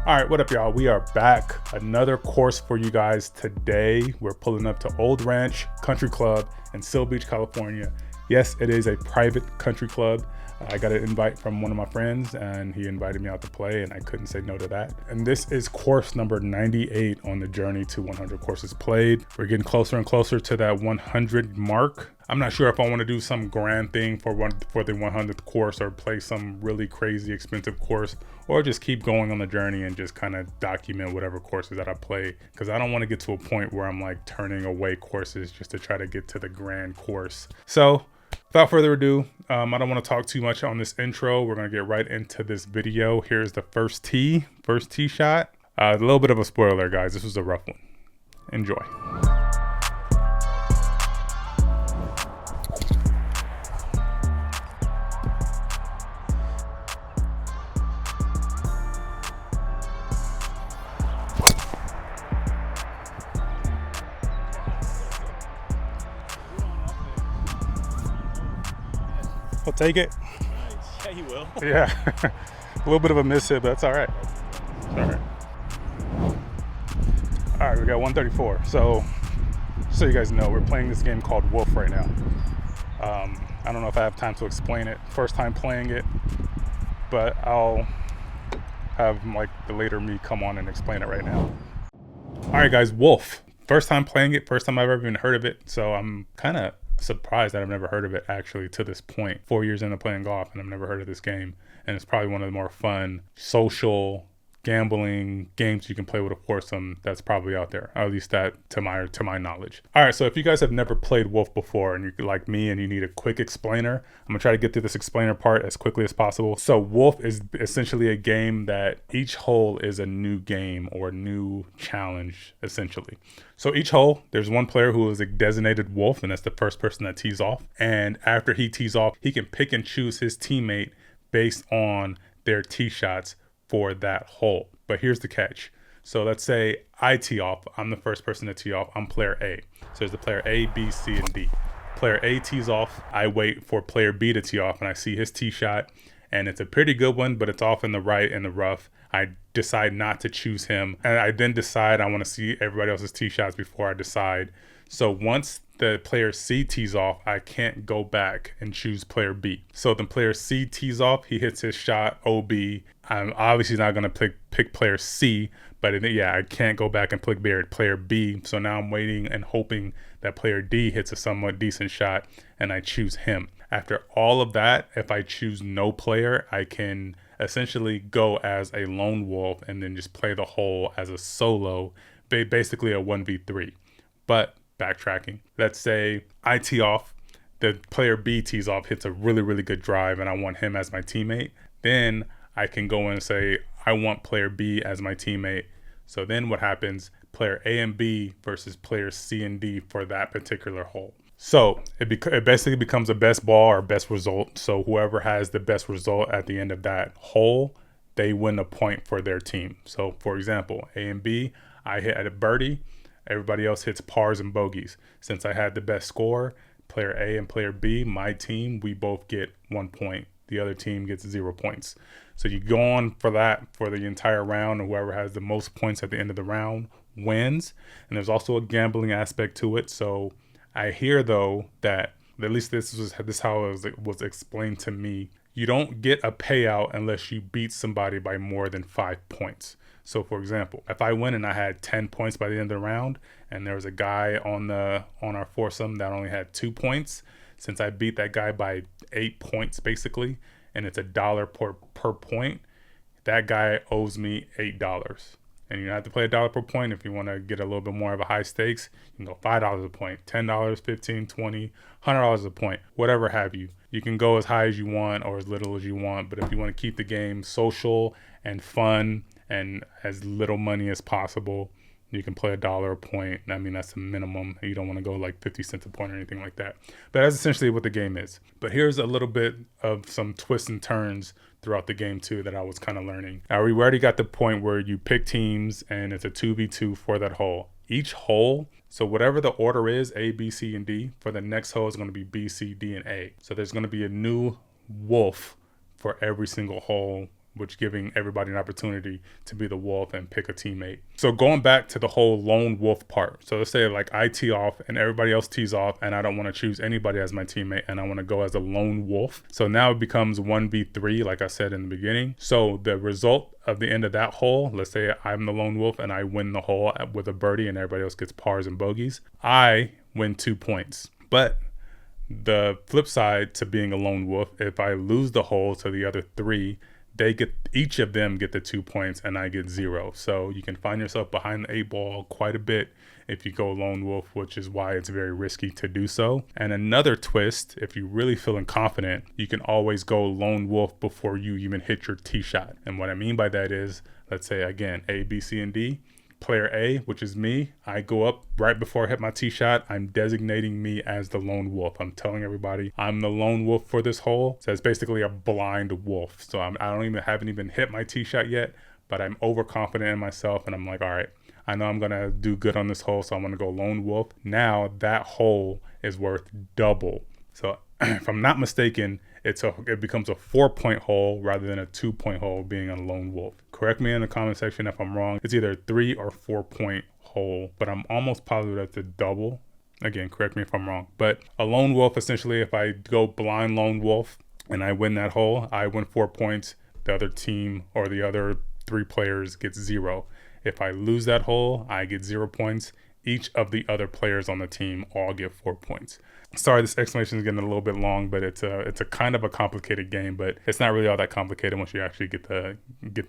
All right, what up, y'all? We are back. Another course for you guys today. We're pulling up to Old Ranch Country Club in Seal Beach, California. Yes, it is a private country club. I got an invite from one of my friends and he invited me out to play and I couldn't say no to that. And this is course number 98 on the journey to 100 courses played. We're getting closer and closer to that 100 mark. I'm not sure if I want to do some grand thing for the 100th course or play some really crazy expensive course, or just keep going on the journey and just kind of document whatever courses that I play, because I don't want to get to a point where I'm like turning away courses just to try to get to the grand course. So without further ado, I don't want to talk too much on this intro. We're going to get right into this video. Here's the first tee shot. A little bit of a spoiler, guys. This was a rough one. Enjoy. I'll take it. Yeah, you will. Yeah. A little bit of a miss hit, but that's all right. It's all right. All right, we got 134. So you guys know, we're playing this game called Wolf right now. I don't know if I have time to explain it. First time playing it, but I'll have like the later me come on and explain it right now. All right, guys, Wolf. First time playing it, first time I've ever even heard of it. So I'm kind of surprised that I've never heard of it actually to this point. 4 years into playing golf and I've never heard of this game. And it's probably one of the more fun social gambling games you can play with a foursome that's probably out there, at least that to my knowledge. All right, so if you guys have never played Wolf before and you're like me and you need a quick explainer, I'm gonna try to get through this explainer part as quickly as possible. So Wolf is essentially a game that each hole is a new game or new challenge essentially. So each hole, there's one player who is a designated wolf, and that's the first person that tees off. And after he tees off, he can pick and choose his teammate based on their tee shots for that hole. But here's the catch. So let's say I tee off. I'm the first person to tee off. I'm player A. So there's the player A, B, C, and D. Player A tees off. I wait for player B to tee off, and I see his tee shot. And it's a pretty good one, but it's off in the right in the rough. I decide not to choose him. And I then decide I want to see everybody else's tee shots before I decide. So once the player C tees off, I can't go back and choose player B. So the player C tees off, he hits his shot OB. I'm obviously not going to pick player C, but I can't go back and pick player B. So now I'm waiting and hoping that player D hits a somewhat decent shot and I choose him. After all of that, if I choose no player, I can essentially go as a lone wolf and then just play the hole as a solo, basically a 1v3. But backtracking, let's say I tee off, the player B tees off, hits a really, really good drive, and I want him as my teammate. Then I can go in and say, I want player B as my teammate. So then what happens? Player A and B versus players C and D for that particular hole. So it basically becomes a best ball or best result. So whoever has the best result at the end of that hole, they win a point for their team. So for example, A and B, I hit at a birdie. Everybody else hits pars and bogeys. Since I had the best score, player A and player B, my team, we both get 1 point. The other team gets 0 points. So you go on for that for the entire round, and whoever has the most points at the end of the round wins. And there's also a gambling aspect to it. So I hear though that, at least this is how it was explained to me, you don't get a payout unless you beat somebody by more than 5 points. So for example, if I win and I had 10 points by the end of the round, and there was a guy on our foursome that only had 2 points, since I beat that guy by 8 points basically, and it's $1 per point, that guy owes me $8. And you have to play $1 per point. If you want to get a little bit more of a high stakes, you can go $5 a point, $10, $15, $20, $100 a point, whatever have you. You can go as high as you want or as little as you want. But if you want to keep the game social and fun and as little money as possible, you can play $1 a point. I mean, that's the minimum. You don't want to go like 50 cents a point or anything like that. But that's essentially what the game is. But here's a little bit of some twists and turns throughout the game too that I was kind of learning. We already got the point where you pick teams and it's a 2v2 for that hole. Each hole, so whatever the order is, A, B, C, and D, for the next hole is going to be B, C, D, and A. So there's going to be a new wolf for every single hole which giving everybody an opportunity to be the wolf and pick a teammate. So going back to the whole lone wolf part. So let's say like I tee off and everybody else tees off and I don't want to choose anybody as my teammate and I want to go as a lone wolf. So now it becomes 1v3, like I said in the beginning. So the result of the end of that hole, let's say I'm the lone wolf and I win the hole with a birdie and everybody else gets pars and bogeys, I win 2 points. But the flip side to being a lone wolf, if I lose the hole to the other 3, each of them get the 2 points and I get 0. So you can find yourself behind the 8 ball quite a bit if you go lone wolf, which is why it's very risky to do so. And another twist, if you're really feeling confident, you can always go lone wolf before you even hit your tee shot. And what I mean by that is, let's say again, A, B, C, and D. Player A, which is me, I go up right before I hit my tee shot. I'm designating me as the lone wolf. I'm telling everybody I'm the lone wolf for this hole. So it's basically a blind wolf. So haven't even hit my tee shot yet, but I'm overconfident in myself and I'm like, all right, I know I'm gonna do good on this hole, so I'm gonna go lone wolf. Now that hole is worth double. So if I'm not mistaken, it becomes a 4-point hole rather than a 2-point hole being a lone wolf. Correct me in the comment section if I'm wrong. It's either a 3 or 4-point hole, but I'm almost positive that's a double. Again, correct me if I'm wrong. But a lone wolf, essentially, if I go blind lone wolf and I win that hole, I win 4 points. The other team or the other 3 players gets 0. If I lose that hole, I get 0 points. Each of the other players on the team all get 4 points. Sorry, this explanation is getting a little bit long, but it's a kind of a complicated game, but it's not really all that complicated once you actually get the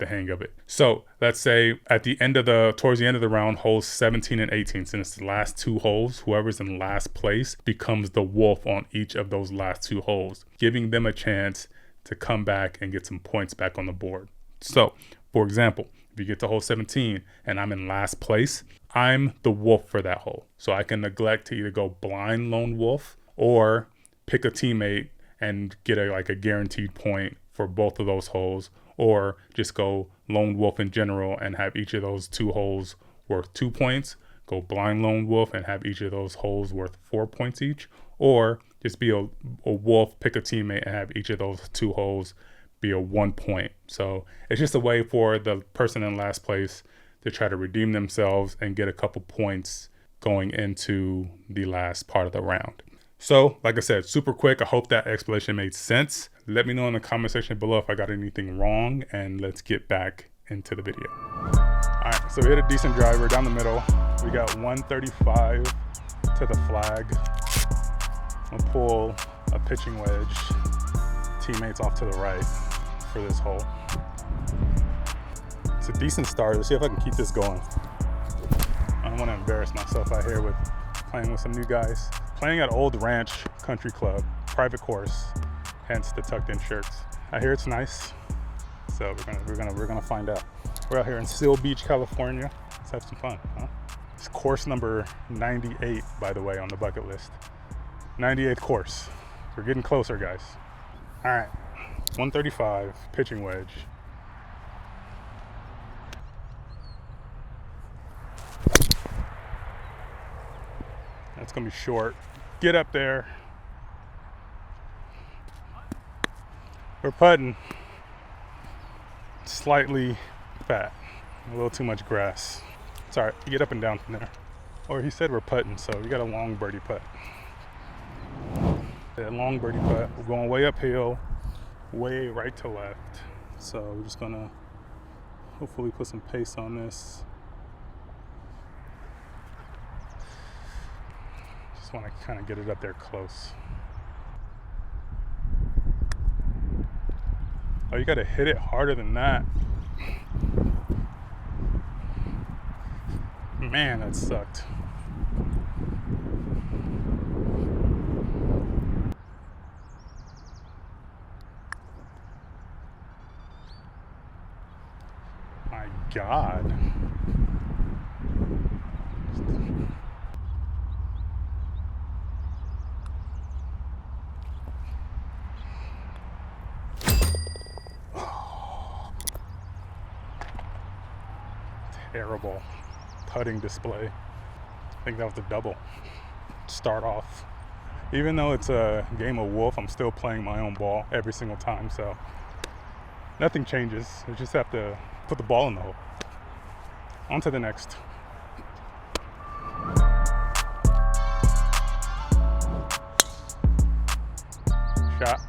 hang of it. So let's say towards the end of the round, holes 17 and 18, since it's the last 2 holes, whoever's in last place becomes the wolf on each of those last 2 holes, giving them a chance to come back and get some points back on the board. So, for example, if you get to hole 17 and I'm in last place, I'm the wolf for that hole. So I can neglect to either go blind lone wolf or pick a teammate and get a guaranteed point for both of those holes, or just go lone wolf in general and have each of those 2 holes worth 2 points, go blind lone wolf and have each of those holes worth 4 points each, or just be a wolf, pick a teammate and have each of those 2 holes be a 1 point. So it's just a way for the person in last place to try to redeem themselves and get a couple points going into the last part of the round. So like I said, super quick. I hope that explanation made sense. Let me know in the comment section below if I got anything wrong, and let's get back into the video. All right, so we hit a decent driver down the middle. We got 135 to the flag. I'll pull a pitching wedge, teammates off to the right for this hole. It's a decent start. Let's see if I can keep this going. I don't want to embarrass myself out here with playing with some new guys. Playing at Old Ranch Country Club, private course, hence the tucked in shirts. I hear it's nice, so we're gonna find out. We're out here in Seal Beach, California. Let's have some fun, huh? It's course number 98, by the way, on the bucket list. 98th course. We're getting closer, guys. All right, 135 pitching wedge. That's gonna be short. Get up there. We're putting. Slightly fat. A little too much grass. It's all right, you get up and down from there. Or he said we're putting, so we got a long birdie putt. That long birdie putt. We're going way uphill, way right to left. So we're just gonna hopefully put some pace on this. Just want to kind of get it up there close. Oh, you got to hit it harder than that. Man, that sucked. My God. Terrible putting display. I think that was a double. Start off. Even though it's a game of wolf, I'm still playing my own ball every single time, so Nothing changes. We just have to put the ball in the hole. On to the next. Shot.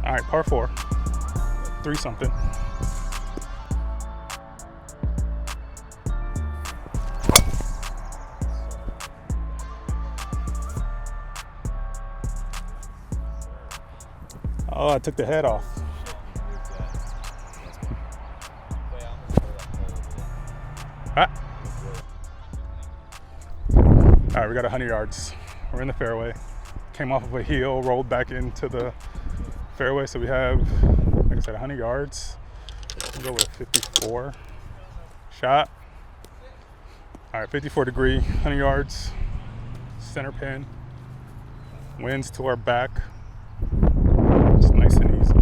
All right, par 4. 3 something. Oh, I took the head off. Ah. All right, we got 100 yards. We're in the fairway. Came off of a heel, rolled back into the fairway. So we have, like I said, 100 yards. We'll go with 54. Shot. All right, 54 degree, 100 yards. Center pin. Winds to our back. It's nice and easy.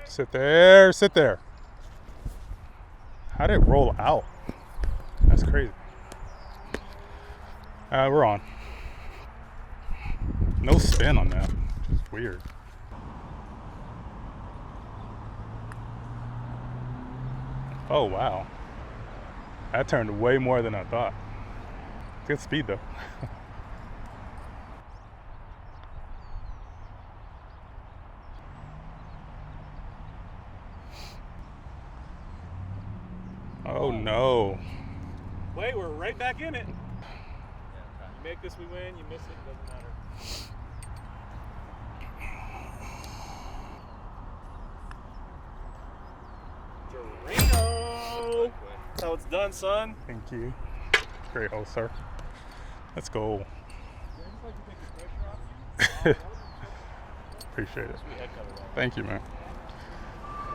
Sit there, sit there. How did it roll out? That's crazy. We're on. No spin on that, which is weird. Oh, wow. That turned way more than I thought. Good speed though. Oh no. Wait, we're right back in it. You make this, we win. You miss it, doesn't matter. Dorado! That's how it's done, son. Thank you. Great hole, sir. Let's go. Appreciate it. Thank you, man.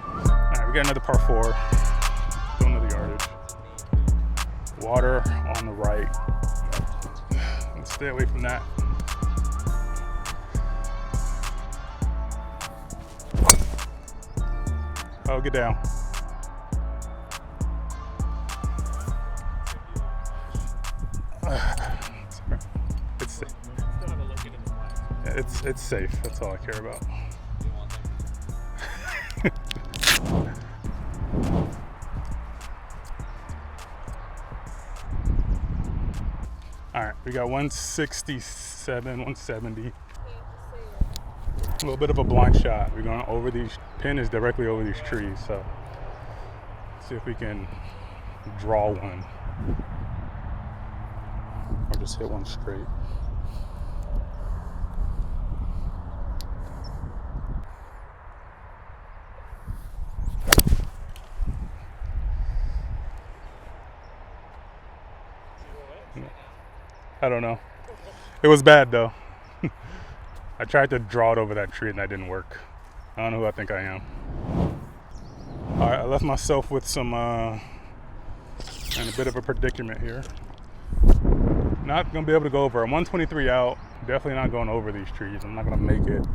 All right, we got another par 4. Go another yardage. Water on the right. Let's stay away from that. Oh, get down. It's safe. That's all I care about. All right, we got 167, 170. A little bit of a blind shot. We're going over these. Pin is directly over these trees, so let's see if we can draw one or just hit one straight. I don't know. It was bad though. I tried to draw it over that tree and that didn't work. I don't know who I think I am. All right, I left myself with some in a bit of a predicament here. Not gonna be able to go over. I'm 123 out. Definitely not going over these trees. I'm not gonna make it.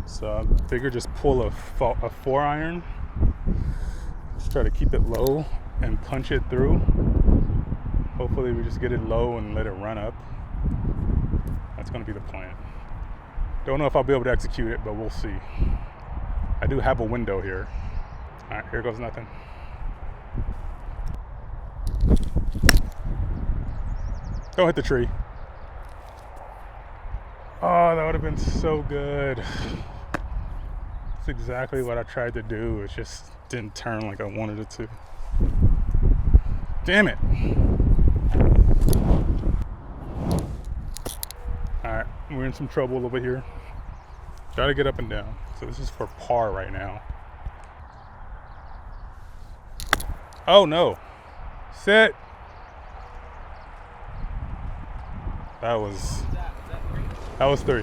So I figure just pull a 4-iron. Just try to keep it low and punch it through. Hopefully we just get it low and let it run up. That's gonna be the plan. Don't know if I'll be able to execute it, but we'll see. I do have a window here. All right, here goes nothing. Don't hit the tree. Oh, that would have been so good. That's exactly what I tried to do. It just didn't turn like I wanted it to. Damn it. All right, we're in some trouble over here. Gotta get up and down. So this is for par right now. Oh no. Sit. That was 3.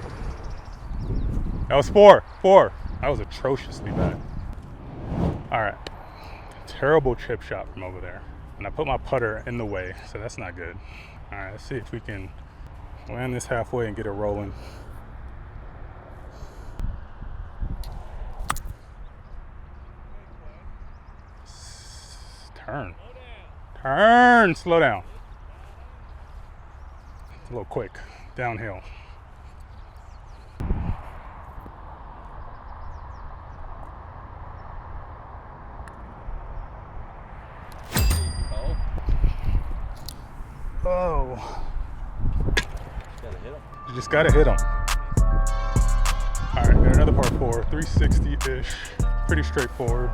That was 4. That was atrociously bad. All right. Terrible chip shot from over there. And I put my putter in the way, so that's not good. All right, let's see if we can land this halfway and get it rolling. Turn. Slow down. a little quick downhill. Oh. You just gotta hit them. All right, got another par 4, 360-ish, pretty straightforward.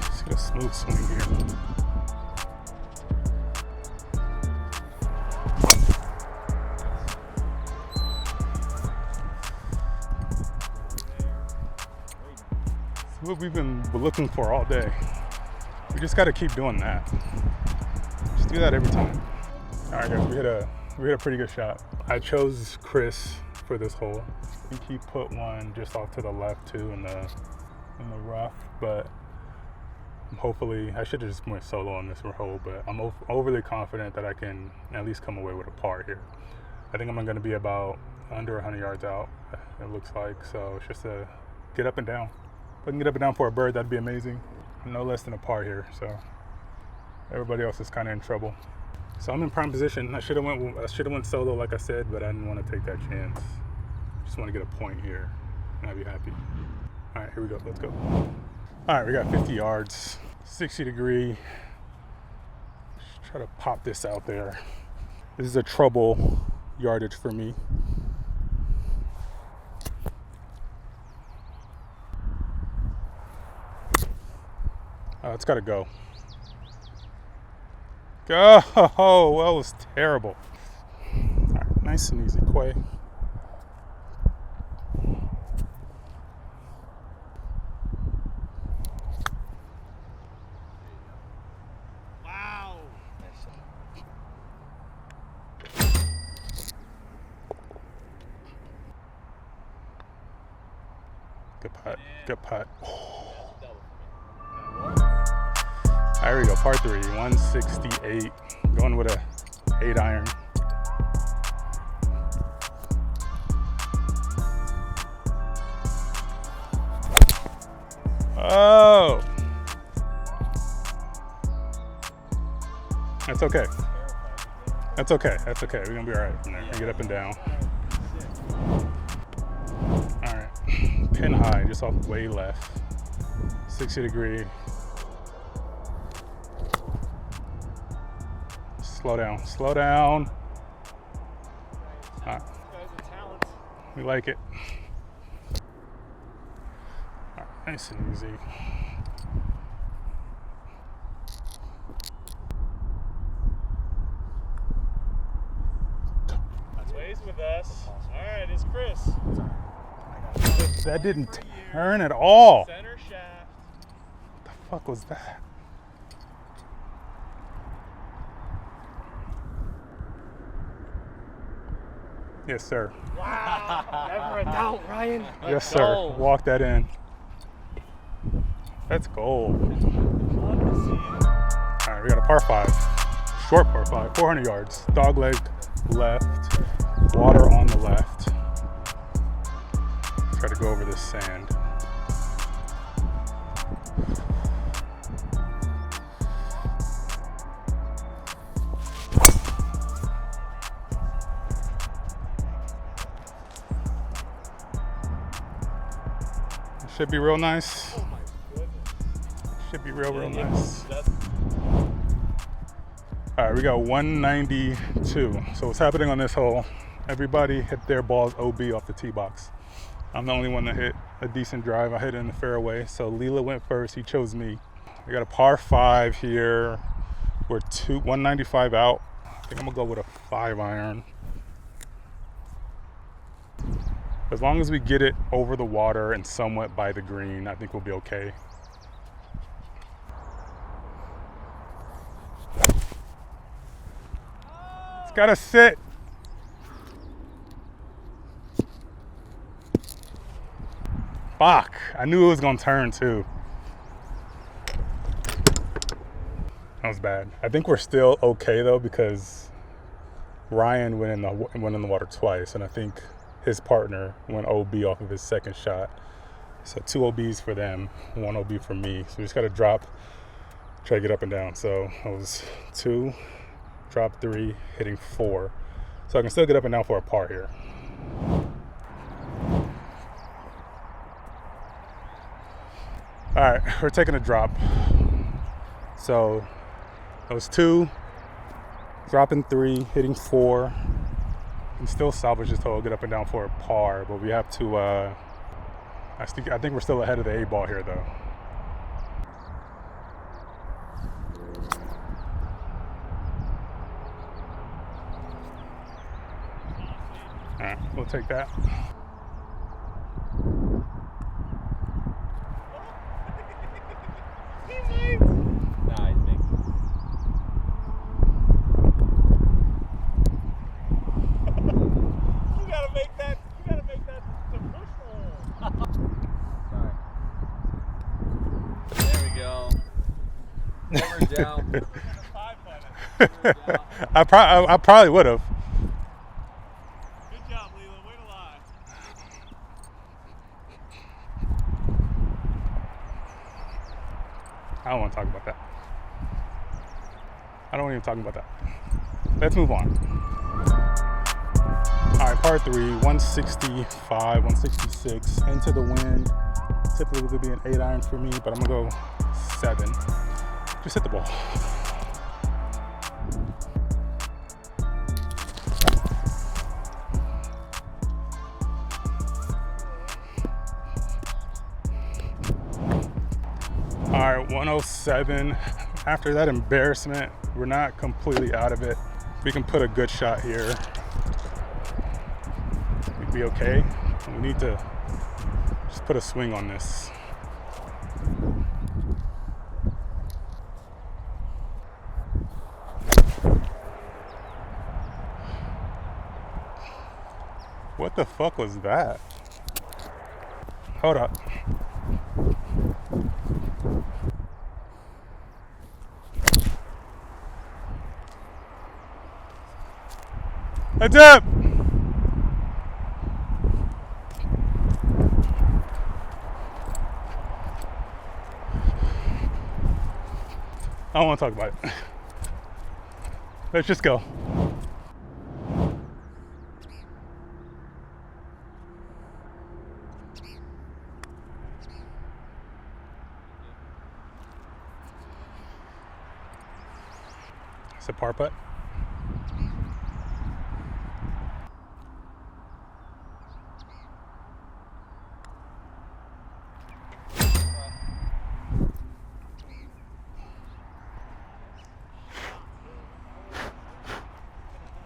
Let's get a smooth swing here. It's what we've been looking for all day. We just got to keep doing that. Just do that every time. All right, guys, we hit a pretty good shot. I chose Chris for this hole. I think he put one just off to the left too in the rough, but hopefully I should have just went solo on this hole, but I'm overly confident that I can at least come away with a par here. I think I'm going to be about under 100 yards out, it looks like, so it's just a get up and down. If I can get up and down for a bird, that'd be amazing. No less than a par here, so everybody else is kind of in trouble. So I'm in prime position. I should have went solo, like I said, but I didn't want to take that chance. Just want to get a point here, and I'd be happy. All right, here we go. Let's go. All right, we got 50 yards, 60 degree. Just try to pop this out there. This is a trouble yardage for me. It's got to go. Go! Oh, well, it was terrible. All right, nice and easy, Quay. Wow. Good putt. Good putt. There we go, par 3, 168. Going with a 8-iron. Oh! That's okay. That's okay. That's okay. We're gonna be all right from there. We get up and down. All right. Pin high, just off way left. 60 degree. Slow down. Slow down. All right. We like it. All right. Nice and easy. With us. All right, it's Chris. That didn't turn at all. Center shaft. What the fuck was that? Yes, sir. Wow. Never a doubt, Ryan. Yes, sir. Walk that in. That's gold. Love to see it. All right, we got a par 5. Short par 5, 400 yards. Dog leg left. Water on the left. Try to go over this sand. It should be real nice. Oh my goodness. Should be real nice. All right, we got 192. So what's happening on this hole? Everybody hit their balls OB off the tee box. I'm the only one that hit a decent drive. I hit it in the fairway. So Leela went first. He chose me. We got a par 5 here. We're 195 out. I think I'm gonna go with a 5-iron. As long as we get it over the water and somewhat by the green, I think we'll be okay. It's gotta sit. Fuck, I knew it was gonna turn too. That was bad. I think we're still okay though, because Ryan went in the water twice, and I think his partner went OB off of his second shot. So 2 OBs for them, 1 OB for me. So we just gotta drop try to get up and down. So I was 2, drop 3, hitting 4. So I can still get up and down for a par here. All right, we're taking a drop. So I was 2, dropping 3, hitting 4. And still salvage this hole, get up and down for a par, but we have to, I think we're still ahead of the 8-ball here though. All right, we'll take that. Nah, he's big. You gotta make that the push hole. Sorry. There we go. Never down. I probably would have. Good job, Leland. Way to lie. I don't want to talk about that. I don't want to even talk about that. Let's move on. All right, par 3, 165, 166, into the wind. Typically it would be an 8-iron for me, but I'm gonna go 7. Just hit the ball. All right, 107. After that embarrassment, we're not completely out of it. We can put a good shot here. We'd be okay. We need to just put a swing on this. What the fuck was that? Hold up. Heads up! I don't want to talk about it. Let's just go. It's a par putt.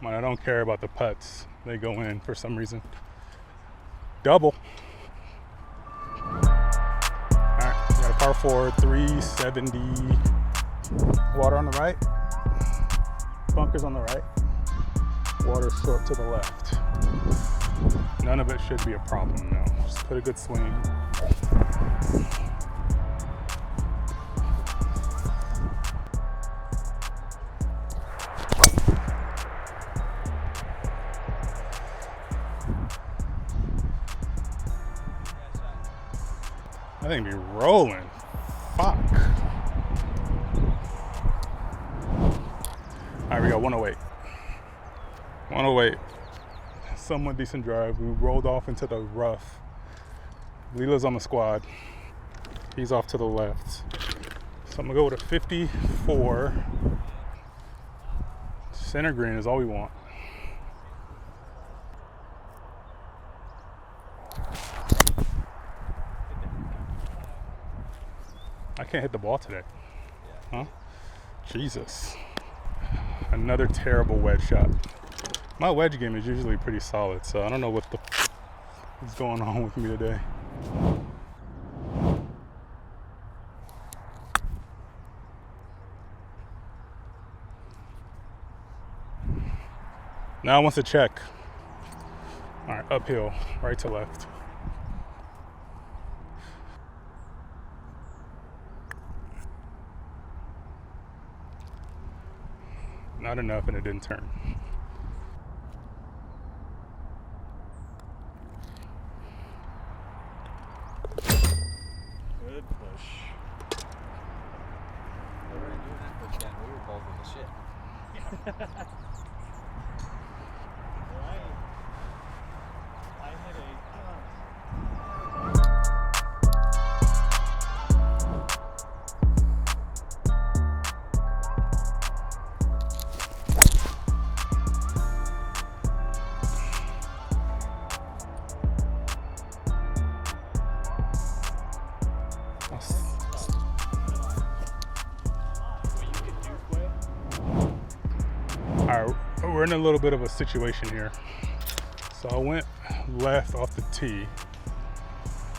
I don't care about the putts. They go in for some reason. Double. All right, got a par 4, 370. Water on the right. Bunkers on the right. Water short to the left. None of it should be a problem now. Just put a good swing. I think be rolling. Fuck. All right, we got 108. 108. Somewhat decent drive. We rolled off into the rough. Leela's on the squad. He's off to the left. So I'm gonna go with a 54. Center green is all we want. I can't hit the ball today. Huh? Jesus. Another terrible wedge shot. My wedge game is usually pretty solid, so I don't know what is going on with me today. Now it wants to check. All right, uphill, right to left. Not enough, and it didn't turn. Good push. I hit a All right, we're in a little bit of a situation here. So I went left off the tee.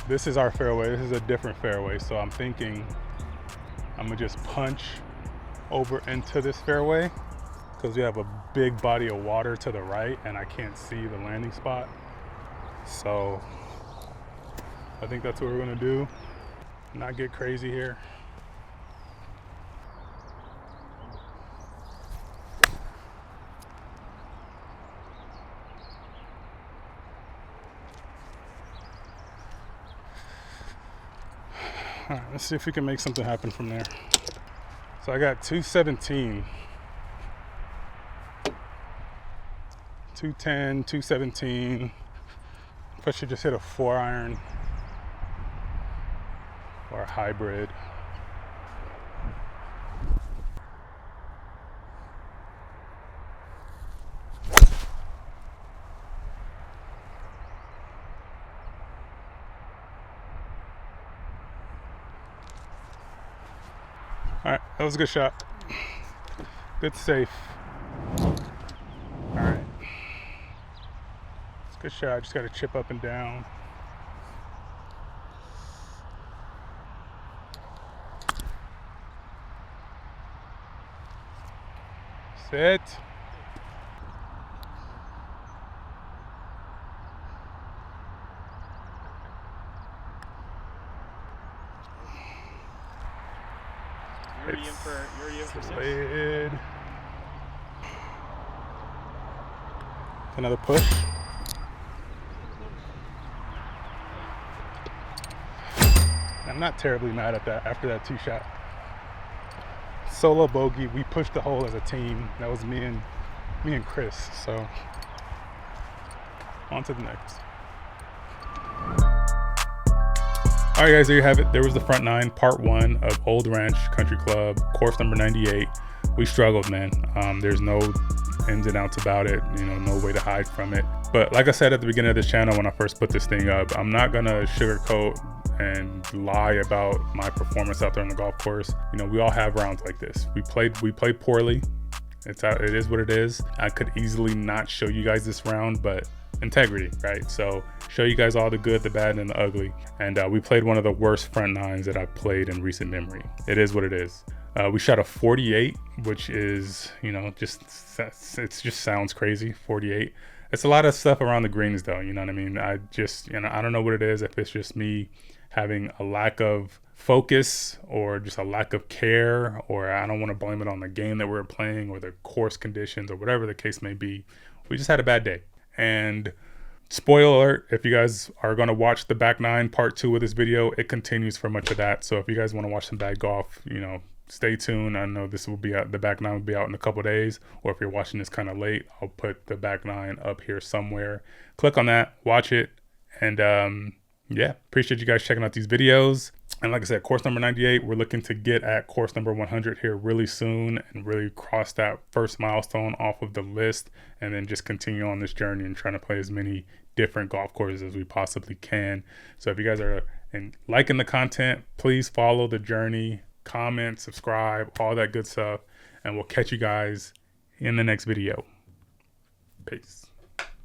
This is our fairway. This is a different fairway. So I'm thinking I'm gonna just punch over into this fairway because we have a big body of water to the right and I can't see the landing spot. So I think that's what we're gonna do. Not get crazy here. All right, let's see if we can make something happen from there. So I got 217, 210, 217. I should just hit a 4-iron or a hybrid. All right, that was a good shot. Good safe. All right. It's a good shot. Just got to chip up and down. Sit. You're in for six. Slid. Another push. I'm not terribly mad at that after that tee shot. Solo bogey. We pushed the hole as a team. That was me and Chris. So on to the next. All right, guys, there you have it. There was the front nine, part one of Old Ranch Country Club, course number 98. We struggled, man. There's no ins and outs about it, you know, no way to hide from it. But like I said at the beginning of this channel, when I first put this thing up, I'm not gonna sugarcoat and lie about my performance out there on the golf course. You know, we all have rounds like this. We played poorly. It is what it is. I could easily not show you guys this round, but integrity, right? So show you guys all the good, the bad, and the ugly. And we played one of the worst front nines that I've played in recent memory. It is what it is. We shot a 48, which is, you know, it just sounds crazy. 48. It's a lot of stuff around the greens though, you know what I mean? I just, you know, I don't know what it is, if it's just me having a lack of focus or just a lack of care, or I don't want to blame it on the game that we're playing or the course conditions or whatever the case may be. We just had a bad day. And spoiler alert, if you guys are going to watch the back nine part 2 of this video, it continues for much of that. So if you guys want to watch some bad golf, you know, stay tuned. I know this will be out, the back nine will be out in a couple days, or if you're watching this kind of late, I'll put the back nine up here somewhere. Click on that, watch it, and yeah, appreciate you guys checking out these videos. And like I said, course number 98, we're looking to get at course number 100 here really soon and really cross that first milestone off of the list, and then just continue on this journey and trying to play as many different golf courses as we possibly can. So if you guys are liking the content, please follow the journey, comment, subscribe, all that good stuff, and we'll catch you guys in the next video. Peace.